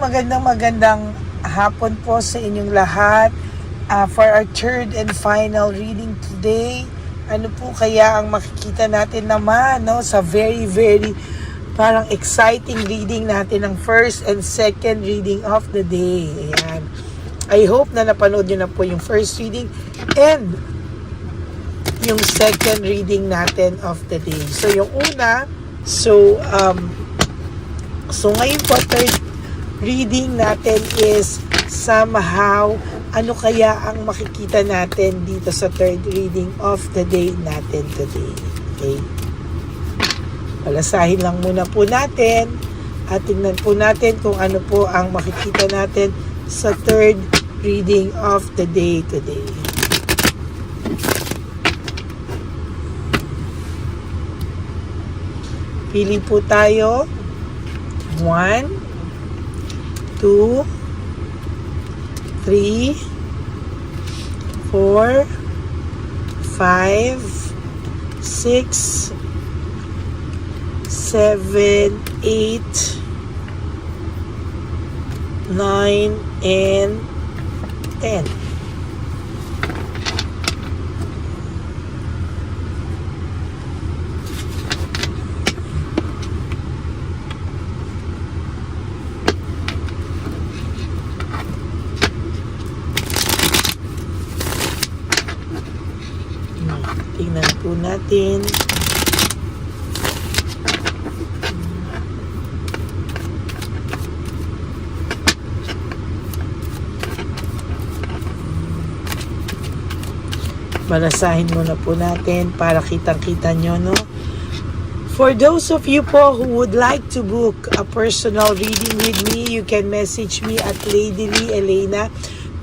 magandang hapon po sa inyong lahat. For our third and final reading today, ano po kaya ang makikita natin naman, no, sa very parang exciting reading natin ng first and second reading of the day. Ayan. I hope na napanood nyo na po yung first reading and yung second reading natin of the day. So yung una, so ngayon po third reading natin is somehow ano kaya ang makikita natin dito sa third reading of the day natin today. Okay? Palasahin lang muna po natin at tingnan po natin kung ano po ang makikita natin sa third reading of the day today. Pili po tayo. 1, 2, 3, 4, 5, 6, 7, 8, 9, and 10. Tingnan po natin. Balasahin muna po natin para kitang-kita nyo, no? For those of you po who would like to book a personal reading with me, you can message me at Lady Lee Elena.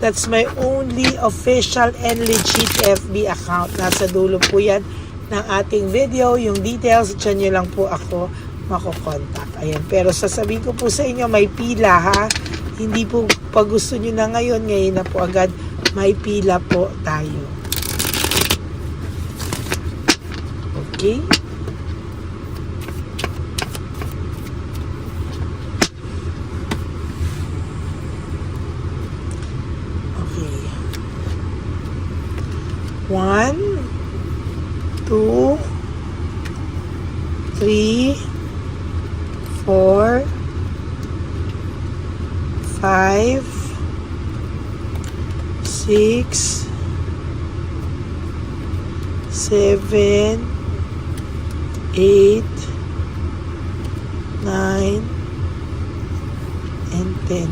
That's my only official and legit FB account. Nasa dulo po yan ng ating video. Yung details, dyan nyo lang po ako makokontak. Ayan. Pero sasabihin ko po sa inyo, may pila ha. Hindi po pag gusto nyo na ngayon na po agad, may pila po tayo. Okay? One, 2, 3, 4, 5, 6, 7, 8, 9, and 10.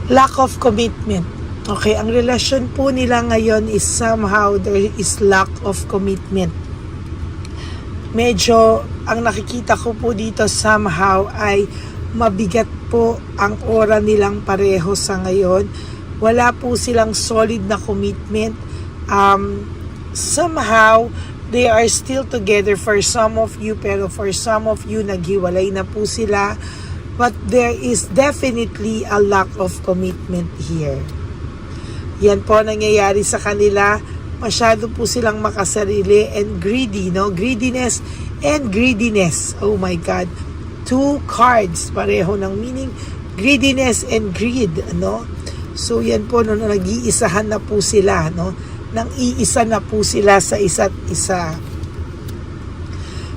Lack of commitment. Okay, ang relasyon po nila ngayon is somehow there is lack of commitment. Medyo, ang nakikita ko po dito somehow ay mabigat po ang aura nilang pareho sa ngayon. Wala po silang solid na commitment. Somehow, they are still together for some of you, pero for some of you, naghiwalay na po sila. But there is definitely a lack of commitment here. Yan po nangyayari sa kanila. Masyado po silang makasarili and greedy, no? Greediness and greediness. Oh my God. 2 cards, pareho ng meaning. Greediness and greed, no? So yan po, no, nag-iisahan na po sila, no? Nang iisa na po sila sa isa't isa.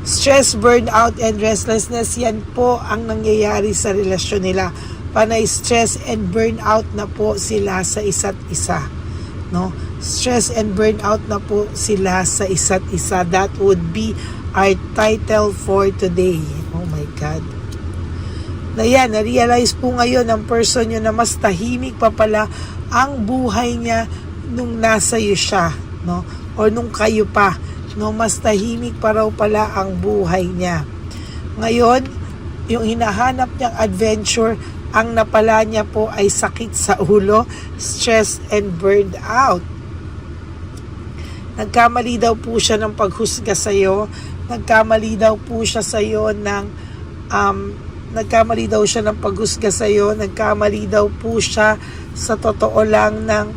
Stress, burnout, and restlessness, yan po ang nangyayari sa relasyon nila. Panay stress and burnout na po sila sa isa't isa. No? Stress and burnout na po sila sa isa't isa. That would be our title for today. Oh my God. Na yan, na-realize po ngayon ng person nyo na mas tahimik pa pala ang buhay niya nung nasa iyo siya, no? O nung kayo pa, no? Mas tahimik pa raw pala ang buhay niya. Ngayon, yung hinahanap niyang adventure, ang napala niya po ay sakit sa ulo, stress and burned out. Nagkamali daw po siya ng paghusga sa iyo. Nagkamali daw po siya sa iyo ng nagkamali daw siya ng paghusga sa iyo. Nagkamali daw po siya sa totoo lang ng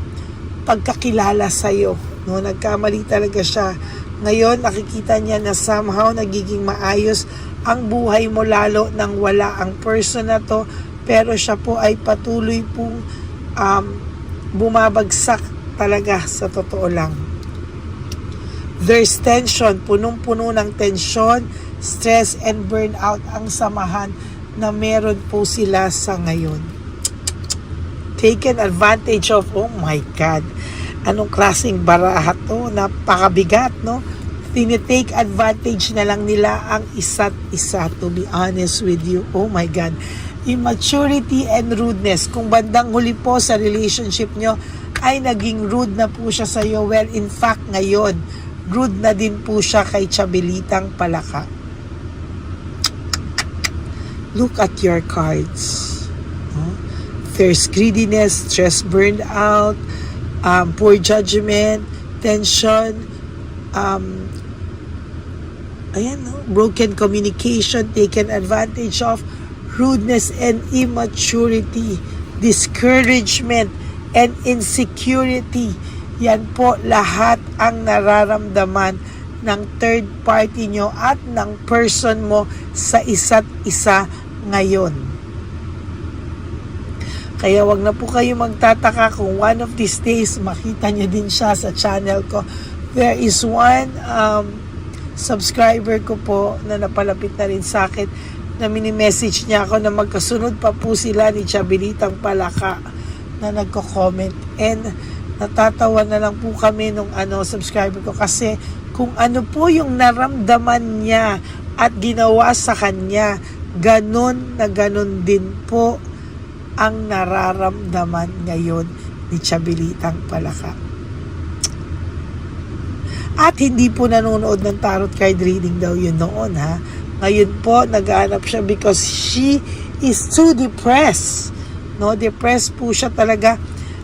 pagkakilala sa iyo. No, nagkamali talaga siya. Ngayon nakikita niya na somehow nagiging maayos ang buhay mo lalo nang wala ang person na to, pero siya po ay patuloy pong bumabagsak talaga sa totoo lang. There's tension, punong-puno ng tension, stress and burnout ang samahan na meron po sila sa ngayon. Taken advantage of, oh my God, anong klaseng baraha to, napakabigat, no? Tinitake advantage na lang nila ang isa't isa, to be honest with you. Oh my God. Immaturity and rudeness. Kung bandang huli po sa relationship nyo ay naging rude na po siya sa iyo, well, in fact, ngayon, rude na din po siya kay Chabelitang Palaka. Look at your cards. There's greediness, stress, burned out, poor judgment, tension, broken communication, taken advantage of, rudeness and immaturity, discouragement and insecurity. Yan po lahat ang nararamdaman ng third party nyo at ng person mo sa isa't isa ngayon. Kaya wag na po kayo magtataka kung one of these days makita nyo din siya sa channel ko. There is one subscriber ko po na napalapit na rin sa akin na mini-message niya ako na magkasunod pa po sila ni Chabelitang Palaka na nagko-comment, and natatawa na lang po kami nung subscriber ko kasi kung ano po yung naramdaman niya at ginawa sa kanya, ganon na ganon din po ang nararamdaman ngayon ni Chabelitang Palaka. At hindi po nanonood ng tarot card reading daw yun noon, ha. Ngayon po, naghahanap siya because she is too depressed. No, depressed po siya talaga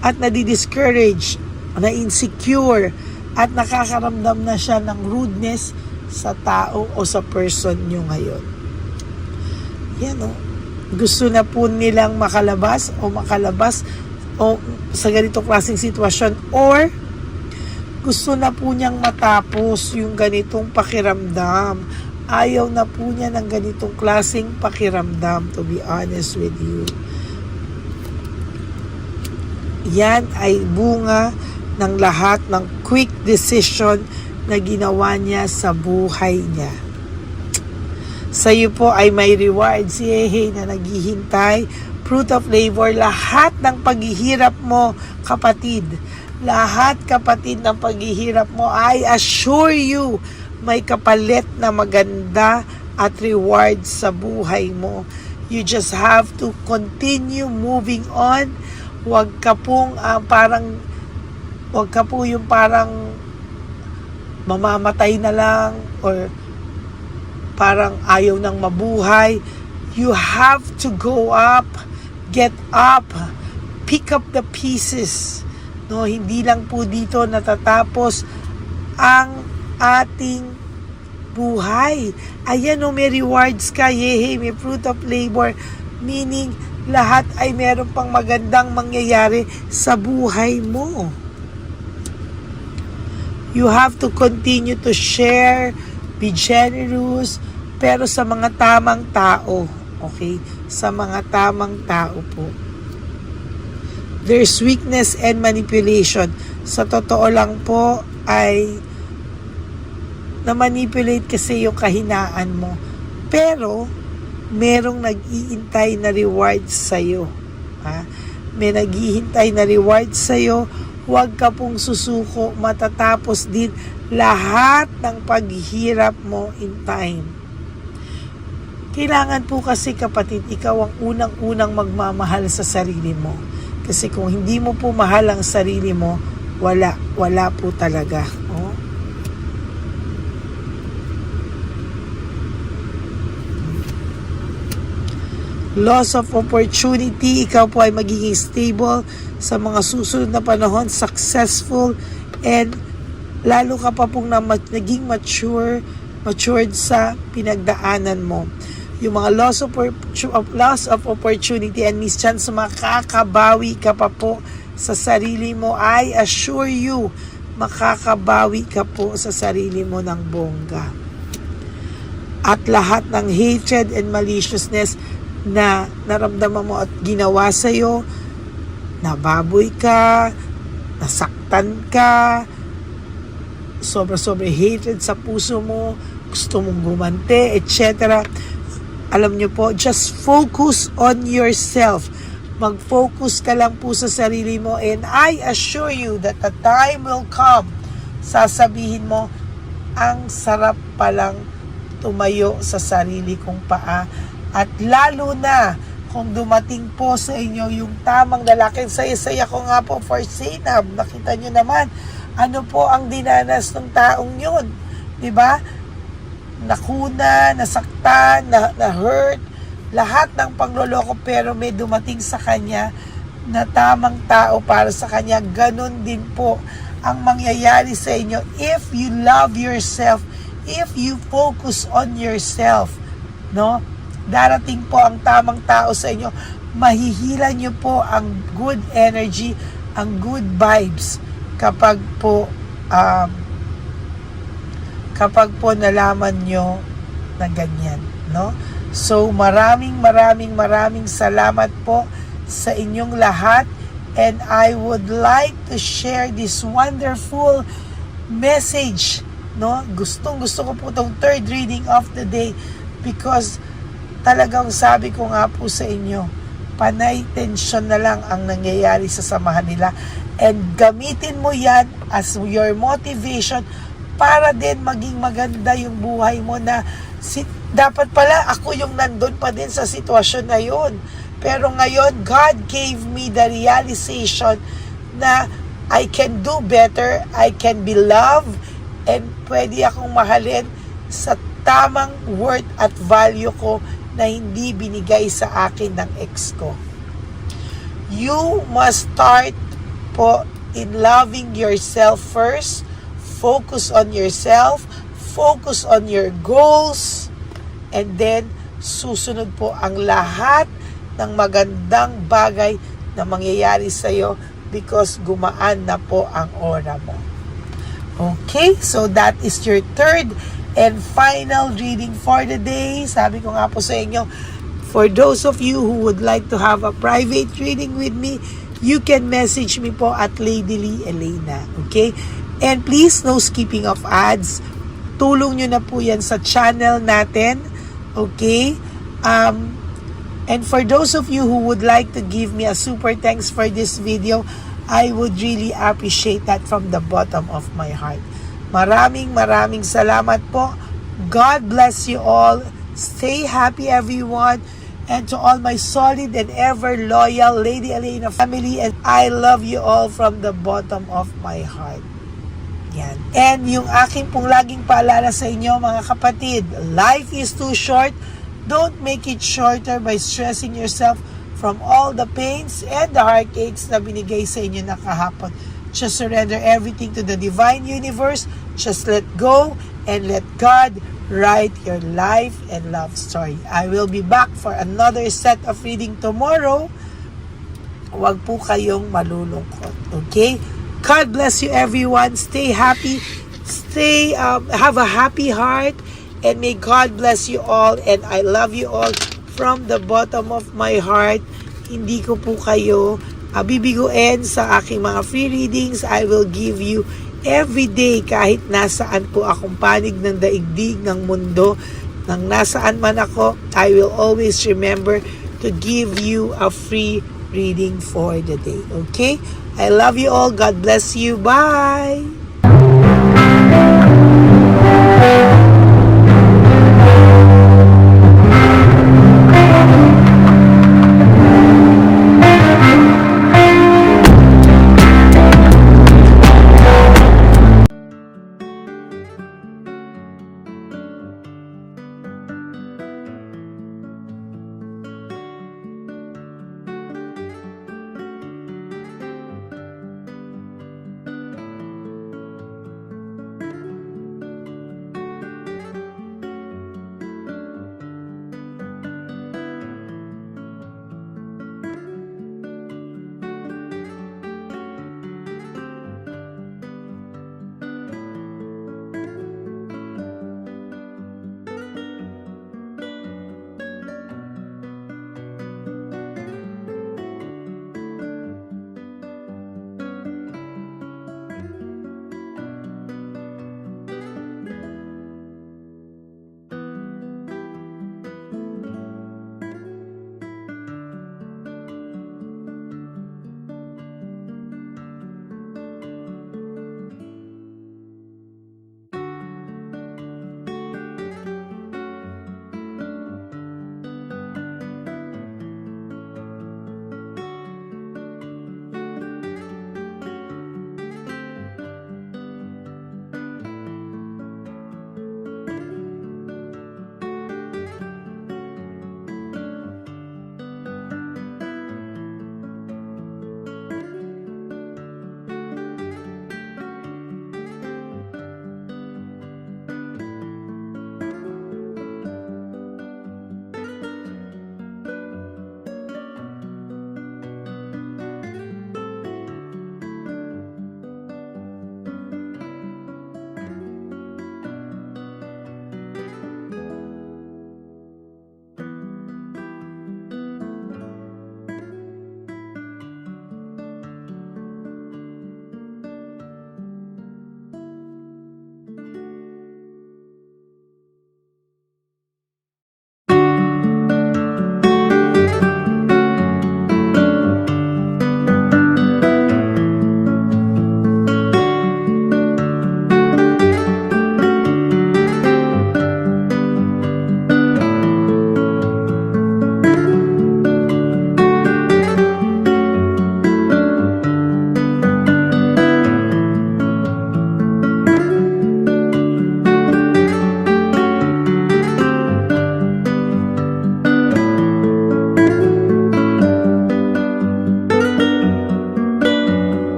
at nadi-discourage, na-insecure, at nakakaramdam na siya ng rudeness sa tao o sa person nyo ngayon. Yan, no. Gusto na po nilang makalabas o sa ganitong klaseng sitwasyon, or gusto na po niyang matapos yung ganitong pakiramdam. Ayaw na po niya ng ganitong klaseng pakiramdam, to be honest with you. Yan ay bunga ng lahat ng quick decision na ginawa niya sa buhay niya. Sa iyo po ay may reward si Hehe na naghihintay. Fruit of labor, lahat ng paghihirap mo, kapatid. Lahat, kapatid, ng paghihirap mo, I assure you, may kapalit na maganda at reward sa buhay mo. You just have to continue moving on. Huwag ka pong yung parang mamamatay na lang or parang ayaw nang mabuhay. You have to go up, get up, pick up the pieces. No, hindi lang po dito natatapos ang ating buhay. Ayan, no, may rewards ka, Hehe, may fruit of labor, meaning lahat ay meron pang magandang mangyayari sa buhay mo. You have to continue to share, be generous, pero sa mga tamang tao. Okay? Sa mga tamang tao po. There's weakness and manipulation. Sa totoo lang po ay na-manipulate kasi yung kahinaan mo. Pero merong nag-iintay na reward sa'yo. Ha? May naghihintay na reward sa'yo. Huwag ka pong susuko. Matatapos din lahat ng paghihirap mo in time. Kailangan po kasi, kapatid, ikaw ang unang-unang magmamahal sa sarili mo. Kasi kung hindi mo po mahal ang sarili mo, wala po talaga. Oh. Loss of opportunity, ikaw po ay magiging stable sa mga susunod na panahon, successful, and lalo ka pa pong naging matured sa pinagdaanan mo. Yung mga loss of opportunity and mischance, makakabawi ka pa po sa sarili mo. I assure you, makakabawi ka po sa sarili mo ng bongga. At lahat ng hatred and maliciousness na naramdaman mo at ginawa sa'yo, nababoy ka, nasaktan ka, sobra-sobra hatred sa puso mo, gusto mong gumante, etc. Alam nyo po, just focus on yourself. Mag-focus ka lang po sa sarili mo, and I assure you that the time will come, sasabihin mo, ang sarap palang tumayo sa sarili kong paa. At lalo na kung dumating po sa inyo yung tamang lalaki. Saya-saya ko nga po for Zainab. Nakita nyo naman, ano po ang dinanas ng taong yun. Diba? Nakuna, nasaktan, na-hurt, lahat ng pangloloko, pero may dumating sa kanya na tamang tao para sa kanya. Ganon din po ang mangyayari sa inyo if you love yourself, if you focus on yourself. No? Darating po ang tamang tao sa inyo. Mahihila nyo po ang good energy, ang good vibes kapag po nalaman nyo na ganyan, no? So maraming salamat po sa inyong lahat, and I would like to share this wonderful message, no? Gustong-gusto ko po itong third reading of the day because talagang sabi ko nga po sa inyo, panay tensyon na lang ang nangyayari sa samahan nila, and gamitin mo yan as your motivation para din maging maganda yung buhay mo, na dapat pala ako yung nandun pa din sa sitwasyon na yun. Pero ngayon, God gave me the realization na I can do better, I can be loved, and pwede akong mahalin sa tamang worth at value ko na hindi binigay sa akin ng ex ko. You must start po in loving yourself first. Focus on yourself, focus on your goals, and then susunod po ang lahat ng magandang bagay na mangyayari sa iyo because gumaan na po ang aura mo. Okay, so that is your third and final reading for the day. Sabi ko nga po sa inyo, for those of you who would like to have a private reading with me, you can message me po at Lady Lee Elena. Okay? And please, no skipping of ads. Tulong nyo na po yan sa channel natin. Okay? And for those of you who would like to give me a super thanks for this video, I would really appreciate that from the bottom of my heart. Maraming salamat po. God bless you all. Stay happy, everyone. And to all my solid and ever loyal Lady Elena family, and I love you all from the bottom of my heart. Yan. And yung aking pong laging paalala sa inyo, mga kapatid, life is too short. Don't make it shorter by stressing yourself from all the pains and the heartaches na binigay sa inyo na kahapon. Just surrender everything to the divine universe. Just let go and let God write your life and love story. I will be back for another set of reading tomorrow. Huwag po kayong malulungkot. Okay? God bless you, everyone. Stay happy. Have a happy heart. And may God bless you all. And I love you all from the bottom of my heart. Hindi ko po kayo bibiguin sa aking mga free readings. I will give you every day, kahit nasaan po akong panig ng daigdig ng mundo, nang nasaan man ako, I will always remember to give you a free reading for the day. Okay? I love you all. God bless you. Bye!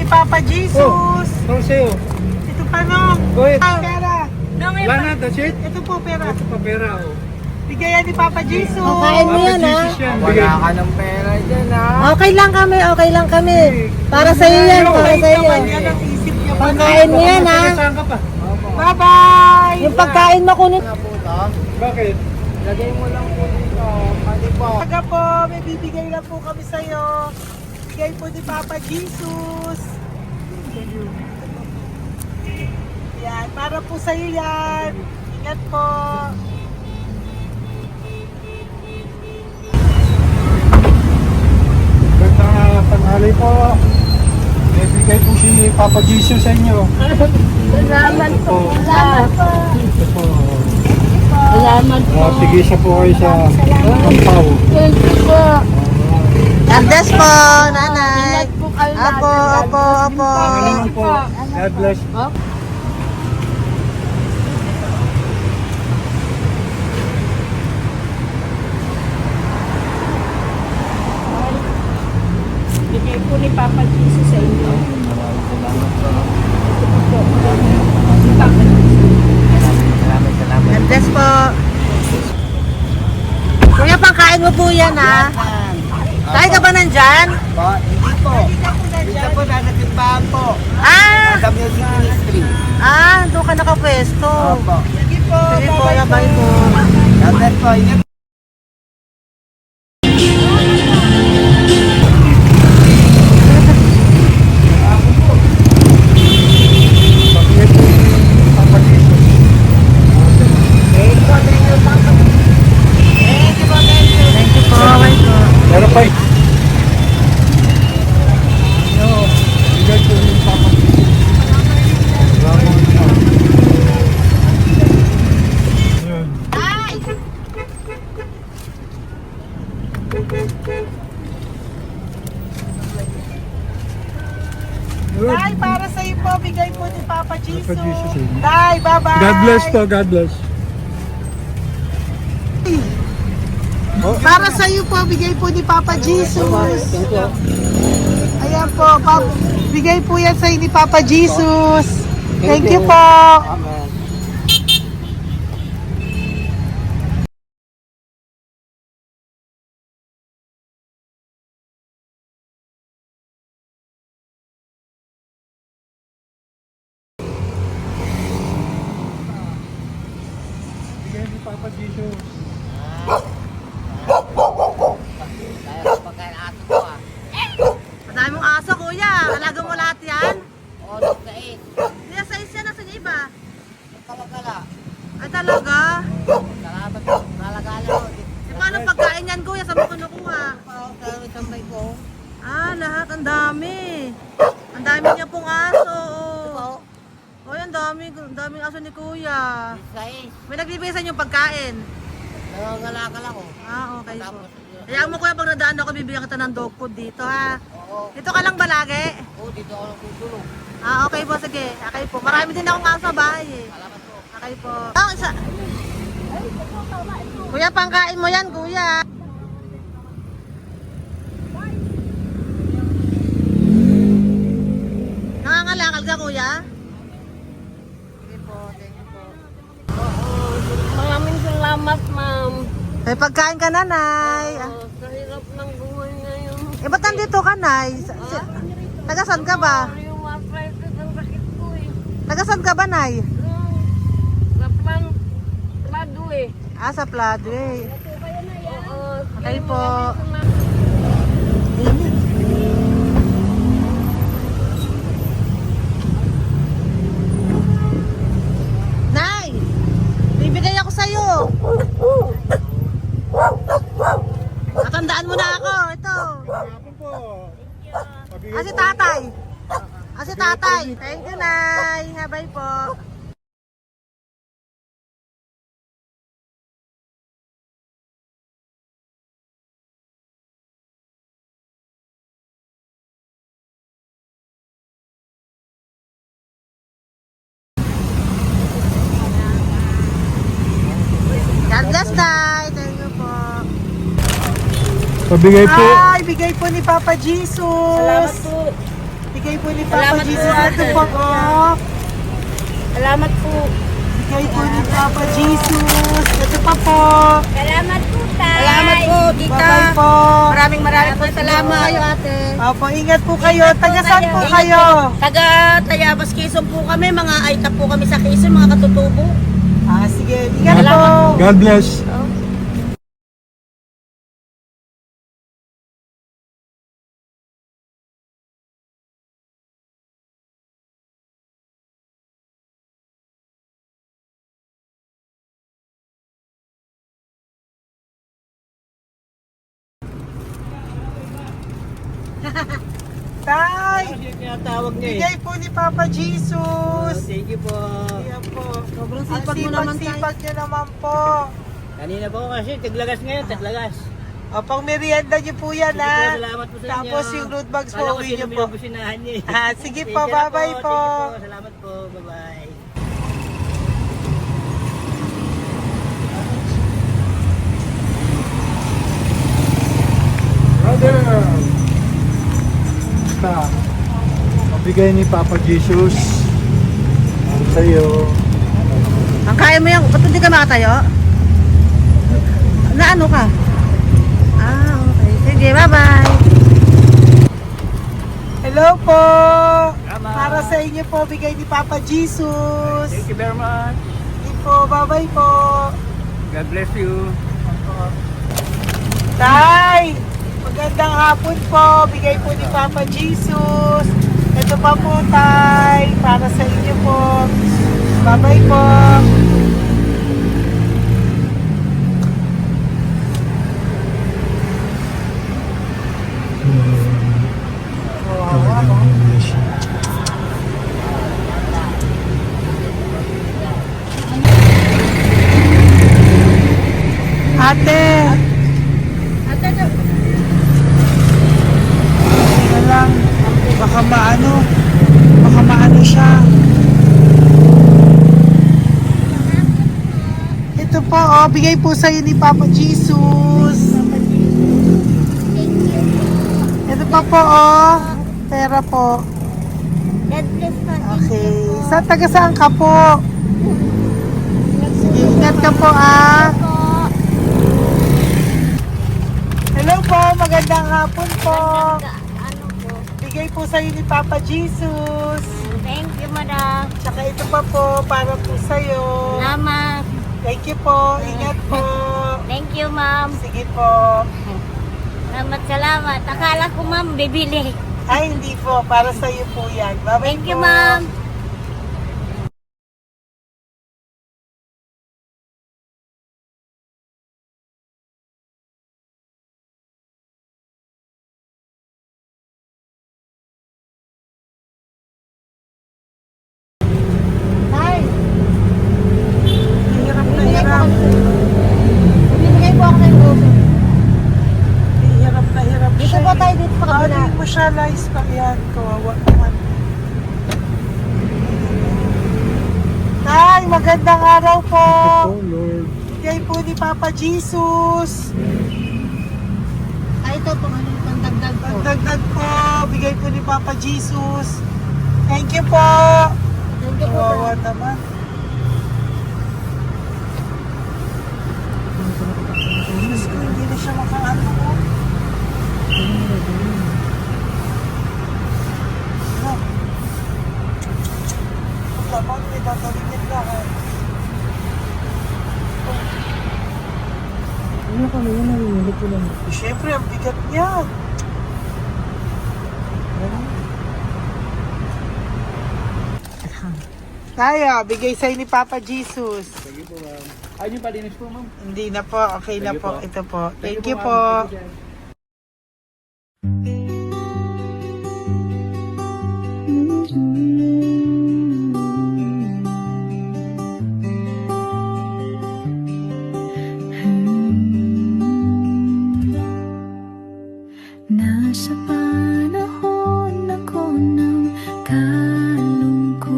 Papa Jesus. Para sa'yo. Ito pa no. Go ahead. Pera. Wala na, that's it. Ito po pera. Ito pa pera, oh. Bigayan ni Papa Jesus. Kain mo yan, ha? Jesus yan. Wala ka ng Okay lang kami, okay lang kami. Para sa iyo yan, para sa iyo. Naman yan ang isip niya. Pagkain mo yan, ha? Saan ka pa? Bye-bye. Yung pagkain mo kunin. Bakit? Lagay mo lang po dito. Pwede po. Taga po, may bibigay lang po kami sa'yo. Bigay po ni Papa Jesus. Yan, para po sa'yo yan. Ingat po. Gandang tanghali po. May bigay po si Papa Jesus sa inyo. Salamat po. Salamat po. Ito po. Salamat po. Sige siya po kayo sa Ampaw. Thank you po. God bless po, nanay. Ingat po kayo Apo, apo, apo. Ano naman po. God bless. Bigay po ni Papa Jesus sa inyo. God bless po. Kuya, pangkain mo po yan, ha? Kain ka ba nandyan? Hindi po. Dito po nanatimbahan po. Ah! Sa music ministry. Doon ka nakapwesto. Opo. Sige po, bye po. God bless po. Ingat. Papa Jesus. Thank you po, bye po. Meron pa. Bigay po yung Papa Jesus. Yun. Tay, para sa iyo po, bigay po ni Papa Jesus. Papa Jesus, eh. Tay, bye-bye. God bless po, God bless. Para sa iyo po, bigay po ni Papa Jesus. Ayan po, bigay po yan sa ni Papa Jesus. Thank you po. Amen. Bigay ni Papa Jesus. Madami mong aso, kuya. Alaga mo lahat yan. O, nagkait. Hindi, sa isya na sa iba. Kalagala. Ay, talaga? Salamat po. Nalagala ko. E, paano pagkain yan, kuya? Saan mo kinukuha? Sa tambay ko. Lahat. Ang dami. Ang dami niya pong aso. Ito. Oy, ang daming aso ni kuya. Sais. May nagbibigay sa inyo pagkain. Nalagala ko. Okay po. Tapos, Hayaan mo kuya, pag nadaan ako, bibigyan kita ng dog food dito, ha? oo. Dito ka lang ba lagi? Dito ako nagtutulog. Okay po, sige. Okay po. Marami din akong aso sa bahay, eh. Salamat po. Okay po. Isa. Kuya, pangkain mo yan, kuya. Nangangalakal ka, kuya? Sige po. Thank you po. Maraming salamat, ma'am. May pagkain ka, nanay. Sa hirap ng buhay ngayon. Ba't nandito ka, nay? Tagasan ka ba? Yung arthritis ang sakit ko eh. Tagasan ka ba, nay? Sa plado eh. Sa Pladway. Oo. Okay po. Nay! Bibigay ako sa'yo. Natandaan mo na ako. Ito. Ako po. Si tatay. Si tatay. Thank you, Nay. Habay po. God bless, Tay. Thank you po. Pabigay po. Bigay po ni Papa Jesus. Salamat po. Bigay bigay po ni Papa Salamat po, Jesus. Ito ate. po, oh. Salamat po. Bigay po ni Papa Jesus. Ito pa po. Salamat po, tay. Salamat po, tita. Bye-bye po. Maraming po salamat. Kayo ate. Opo, ingat po kayo. Taga saan po kayo? Taga Tayabas, Quezon po kami. Mga aita po kami sa Quezon, mga katutubo. Sige, ingat po. God bless. Tay, Tinatawag niya bigay po ni Papa Jesus. Thank you po. Ayan po. Sobrang Ang sipag mo naman tayo. sipag niyo naman po. Kanina po kasi, taglagas ngayon, taglagas. O, pang merienda niyo po yan, Sige po, ha? salamat po sa inyo. Tapos yung root bags po, Kala ko uwi niyo sino po. binubusinahan niya eh. Sige Thank po, you na bye-bye po. Thank you po, salamat po, bye-bye. Brother! Basta, mabigay ni Papa Jesus sa'yo. Ang kaya mo yan, ba't hindi ka makatayo? Na ano ka? Okay. Sige, bye-bye. Hello po. Tama. Para sa inyo po, bigay ni Papa Jesus. Thank you very much. Sige po, bye-bye po. God bless you. Tay, magandang hapon po. Bigay po ni Papa Jesus. Ito pa po, Tay. Para sa inyo po. Bye-bye po. Ate. Tingnan lang. Baka maano siya. Ito po, bigay po sa'yo ni Papa Jesus. Ito pa po, pera po. God bless po. Okay. Taga saan ka po? Sige, ingat ka po, Hello po, magandang hapon po. Ano po? Bigay po sa'yo ni Papa Jesus. Thank you, madam. Tsaka ito pa po, para po sa'yo. Salamat. Thank you po, ingat po. Thank you, ma'am. Sige po. Salamat. Akala ko, ma'am, bibili. Ay, hindi po, para sa'yo po yan. Bye-bye Thank you, po. ma'am. Tay, Hirap na hirap. bibigay po ako ng grocery. Hirap na hirap Dito siya. po tayo, dito sa kabila. Ano mo siya, Lies, pa yan. Kawawa naman. Tay, magandang araw po. Oh Lord. Bigay po ni Papa Jesus. Ito, pangdagdag po. Pagdagdag po, bigay po ni Papa Jesus. Thank you po. Thank you po, Kawawa tay. naman. Diyos ko, hindi na siya makaano ko. Tapos, may tatawin lahat. Ano kami yun, narinig ko lang. Siyempre, ang bigat niyan. Kaya, bigay sa'yo ni Papa Jesus. Sige po, ma'am. Ay, yung palinis po, ma'am. Hindi na po, okay na Thank you po. po. Ito po. Thank you ma'am. po. Thank you, dyan. Nasa panahon ako ng kalungkutan,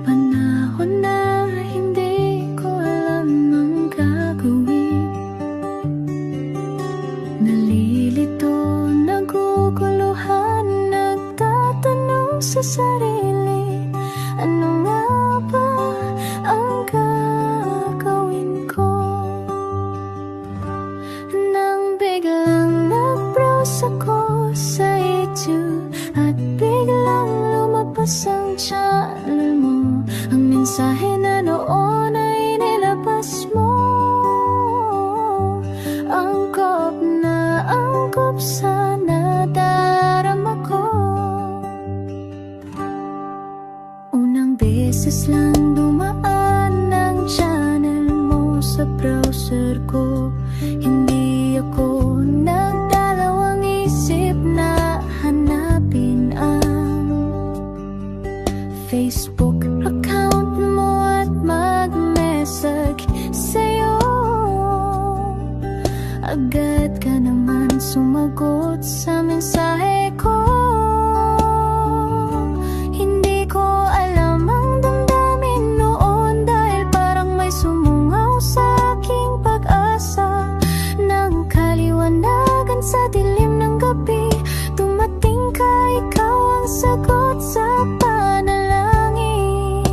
panahon na hindi ko alam ang gagawin. Nalilito, naguguluhan, sa sarili, ano nga ba ang gagawin ko? Nang biglang nag-browse ako sa YouTube at biglang lumabas ang channel mo, ang mensahe na noon ay nilabas mo. Angkop sa nadarama ko. Unang beses lang dumaan ang channel mo sa browser ko. Hindi ako nagdalawang isip na hanapin ang Facebook account mo at mag-message sa'yo. Agad ka naman sumagot sa mensahe ko. Hindi ko alam ang damdamin noon, dahil parang may sumungaw sa aking pag-asa. Nang kaliwanagan sa dilim ng gabi, dumating ka, ikaw ang sagot sa panalangin.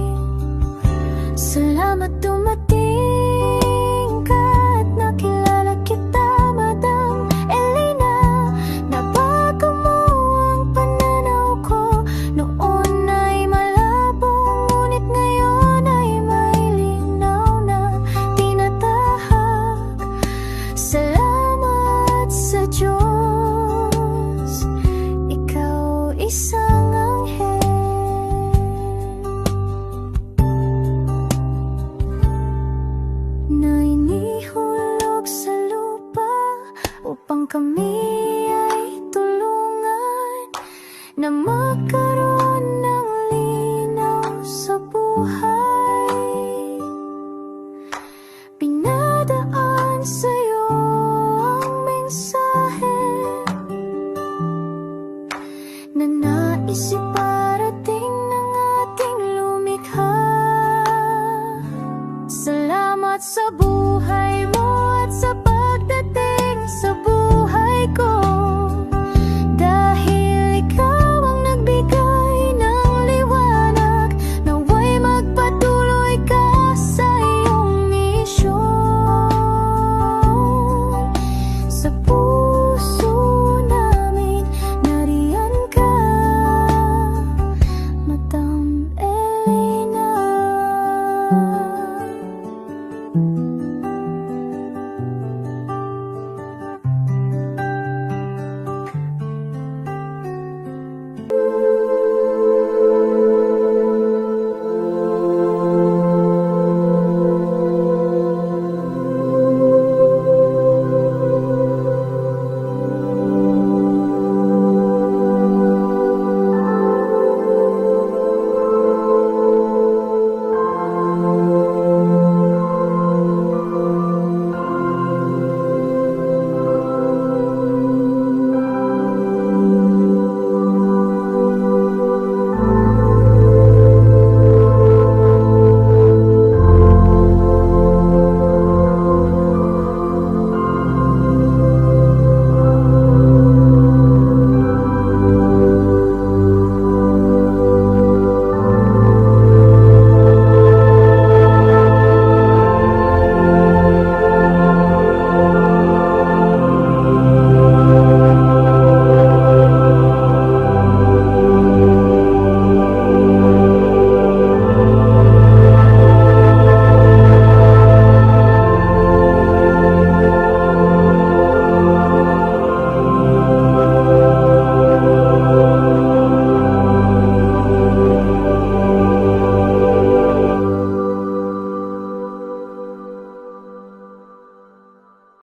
Salamat dumating ka at nakilala kita, Madam Elena. Nabago mo ang pananaw ko. Noon ay malabo, ngunit ngayon ay may linaw na tinatahak. Salamat sa Diyos, ikaw isang anghel na inihulog sa lupa upang kami ay tulungan na magkaroon ng linaw sa buhay. Pinadaan sa'yo ang mensahe na naisip